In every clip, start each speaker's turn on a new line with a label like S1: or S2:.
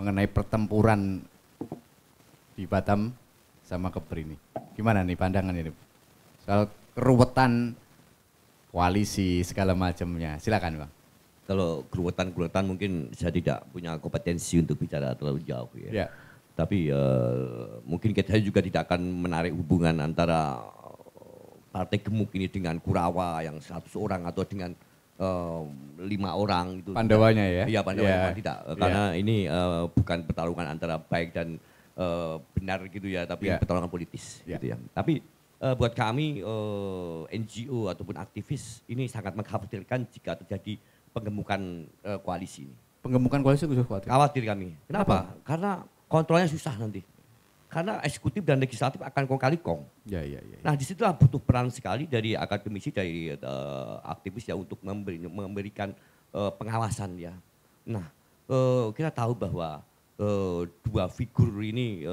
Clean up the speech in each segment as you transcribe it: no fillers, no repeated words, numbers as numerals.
S1: mengenai pertempuran di Batam sama Kepri ini. Gimana nih pandangan ini? Soal keruwetan koalisi segala macamnya. Silakan Bang.
S2: Kalau keruwetan mungkin saya tidak punya kompetensi untuk bicara terlalu jauh ya.
S1: Ya.
S2: Tapi mungkin saya juga tidak akan menarik hubungan antara partai gemuk ini dengan Kurawa yang 100 orang atau dengan 5 orang itu.
S1: Pandawanya ya?
S2: Iya Pandawanya tidak. Karena ini bukan pertarungan antara baik dan benar gitu ya, tapi pertarungan politis gitu ya. Tapi buat kami NGO ataupun aktivis ini sangat mengkhawatirkan jika terjadi penggemukan koalisi ini.
S1: Penggemukan koalisi itu khawatir?
S2: Khawatir kami. Kenapa? Karena kontrolnya susah nanti. Karena eksekutif dan legislatif akan kong kali kong.
S1: Ya.
S2: Nah disitulah butuh peran sekali dari akademisi, dari aktivis ya untuk memberikan pengawasan ya. Nah kita tahu bahwa dua figur ini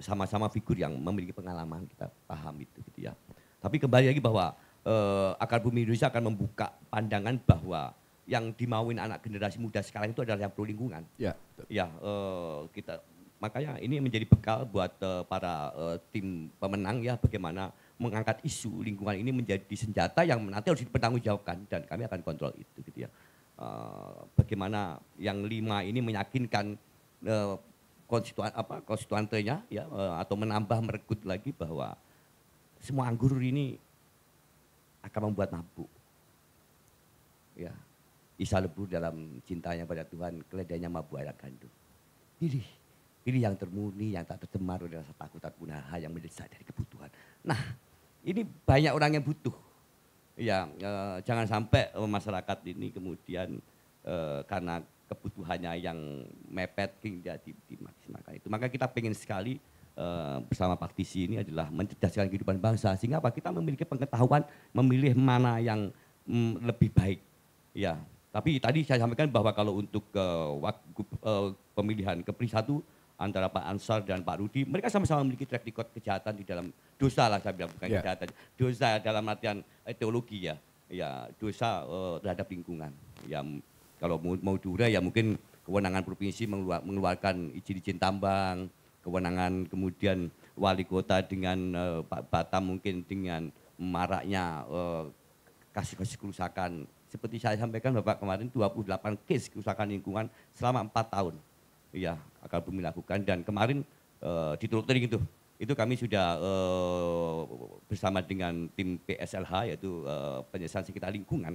S2: sama-sama figur yang memiliki pengalaman, kita paham itu gitu ya. Tapi kembali lagi bahwa Akar Bumi Indonesia akan membuka pandangan bahwa yang dimauin anak generasi muda sekarang itu adalah yang pro lingkungan.
S1: Ya.
S2: Ya kita makanya ini menjadi bekal buat para tim pemenang ya, bagaimana mengangkat isu lingkungan ini menjadi senjata yang nanti harus dipertanggungjawabkan dan kami akan kontrol itu gitu ya. Bagaimana yang 5 ini meyakinkan konstituantenya ya atau menambah merekrut lagi bahwa semua anggur ini akan membuat mabuk. Ya. Isa lebur dalam cintanya pada Tuhan, keledainya mabuk air gandum. Pilih yang termurni, yang tak tercemar oleh rasa takut dan punah, yang mendesak dari kebutuhan. Nah, ini banyak orang yang butuh. Ya, jangan sampai masyarakat ini kemudian karena kebutuhannya yang mepet hingga dimaksimalkan itu. Maka kita pengen sekali bersama praktisi ini adalah mencerdaskan kehidupan bangsa, sehingga apa, kita memiliki pengetahuan memilih mana yang lebih baik. Ya, tapi tadi saya sampaikan bahwa kalau untuk pemilihan Kepri 1 antara Pak Ansar dan Pak Rudi, mereka sama-sama memiliki track record kejahatan di dalam dosa lah, saya bilang, bukan kejahatan, dosa dalam artian teologi ya, dosa terhadap lingkungan. Ya, kalau mau diurai ya mungkin kewenangan provinsi mengeluarkan izin tambang, kewenangan kemudian wali kota dengan Pak Batam mungkin dengan maraknya kasus-kasus kerusakan. Seperti saya sampaikan Bapak kemarin 28 case kerusakan lingkungan selama 4 tahun. Ya, Akar Bumi lakukan dan kemarin di Teluk Tering itu kami sudah bersama dengan tim PSLH yaitu penyelesaian sengketa lingkungan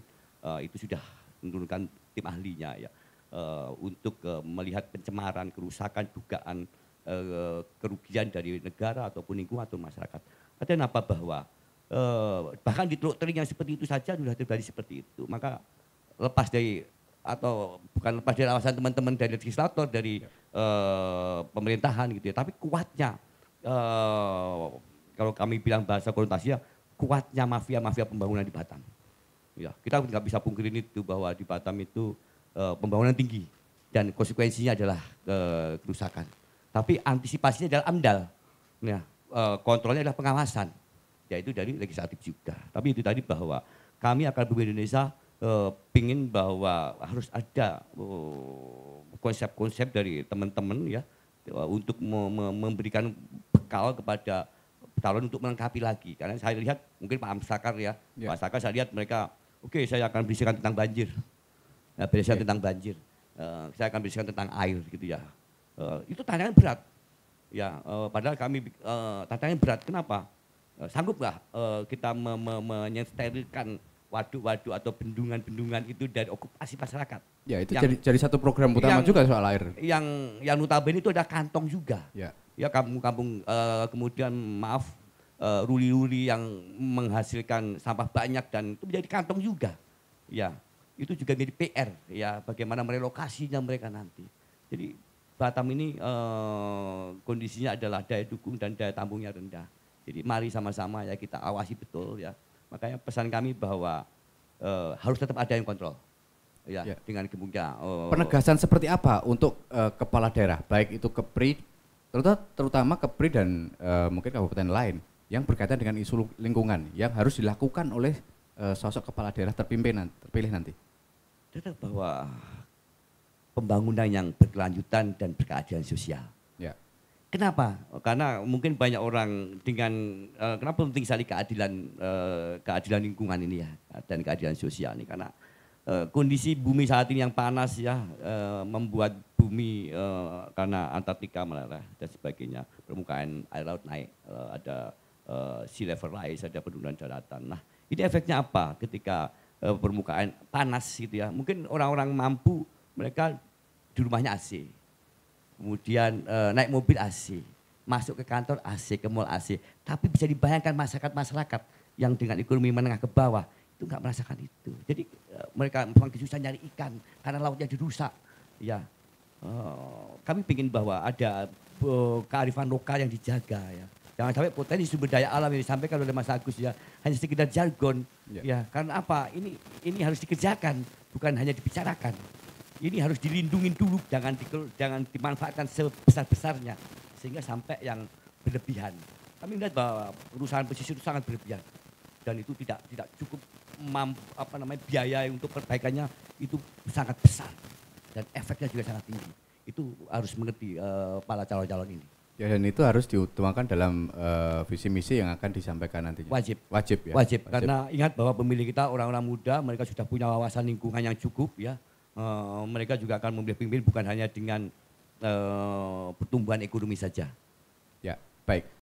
S2: itu sudah menurunkan tim ahlinya ya untuk melihat pencemaran, kerusakan, dugaan kerugian dari negara ataupun lingkungan atau masyarakat. Artinya apa, bahwa bahkan di Teluk Tering yang seperti itu saja sudah terjadi seperti itu. Maka lepas dari atau bukan lepas dari awasan teman-teman dari legislator, dari pemerintahan gitu ya, tapi kuatnya kalau kami bilang bahasa konotasinya, kuatnya mafia-mafia pembangunan di Batam. Ya, kita nggak bisa pungkirin itu bahwa di Batam itu pembangunan tinggi dan konsekuensinya adalah kerusakan. Tapi antisipasinya adalah AMDAL. Ya, kontrolnya adalah pengawasan, yaitu dari legislatif juga. Tapi itu tadi bahwa kami Akar Bumi Indonesia pingin bahwa harus ada konsep-konsep dari teman-teman ya untuk memberikan bekal kepada calon untuk melengkapi lagi. Karena saya lihat mungkin Pak Amsakar ya, Pak Sakar saya lihat mereka, oke, saya akan berisikan tentang banjir, berisikan tentang banjir, saya akan berisikan tentang air gitu ya. Itu tantangan berat. Ya, padahal kami tantangan berat. Kenapa? Sanggup nggak kita mensterilkan waduk-waduk atau bendungan-bendungan itu dari okupasi masyarakat?
S1: Ya, itu jadi satu program utama juga soal air.
S2: Yang notabene itu ada kantong juga.
S1: Ya,
S2: kampung-kampung kemudian maaf ruli-ruli yang menghasilkan sampah banyak dan itu menjadi kantong juga. Ya, itu juga menjadi PR ya, bagaimana merelokasinya mereka nanti. Jadi Batam ini kondisinya adalah daya dukung dan daya tampungnya rendah. Jadi mari sama-sama ya kita awasi betul ya. Makanya pesan kami bahwa harus tetap ada yang kontrol. Ya, dengan kemungkinan.
S1: Penegasan seperti apa untuk kepala daerah, baik itu Kepri, terutama Kepri dan mungkin kabupaten lain yang berkaitan dengan isu lingkungan yang harus dilakukan oleh sosok kepala daerah terpilih nanti?
S2: Tetap bahwa pembangunan yang berkelanjutan dan berkeadilan sosial.
S1: Ya.
S2: Kenapa? Karena mungkin banyak orang dengan kenapa penting sekali keadilan lingkungan ini ya dan keadilan sosial ini karena kondisi bumi saat ini yang panas ya membuat bumi karena Antartika meleleh dan sebagainya, permukaan air laut naik, ada sea level rise, ada penurunan daratan. Nah, ini efeknya apa ketika permukaan panas gitu ya? Mungkin orang-orang mampu mereka di rumahnya AC. Kemudian naik mobil AC, masuk ke kantor AC, ke mall AC. Tapi bisa dibayangkan masyarakat yang dengan ekonomi menengah ke bawah itu nggak merasakan itu. Jadi mereka memang susah nyari ikan karena lautnya dirusak. Ya, kami ingin bahwa ada kearifan lokal yang dijaga ya. Jangan sampai potensi sumber daya alam yang disampaikan oleh Mas Agus ya hanya sekedar jargon. Ya, karena apa? Ini harus dikerjakan, bukan hanya dibicarakan. Ini harus dilindungi dulu, jangan dimanfaatkan sebesar-besarnya sehingga sampai yang berlebihan. Kami melihat bahwa perusahaan pesisir itu sangat berlebihan dan itu tidak cukup biaya untuk perbaikannya itu sangat besar dan efeknya juga sangat tinggi. Itu harus mengerti para calon-calon ini.
S1: Ya, dan itu harus diutamakan dalam visi misi yang akan disampaikan nantinya.
S2: Wajib
S1: ya.
S2: Wajib. Karena ingat bahwa pemilih kita orang-orang muda, mereka sudah punya wawasan lingkungan yang cukup ya. Mereka juga akan memilih pemimpin bukan hanya dengan pertumbuhan ekonomi saja.
S1: Ya, baik.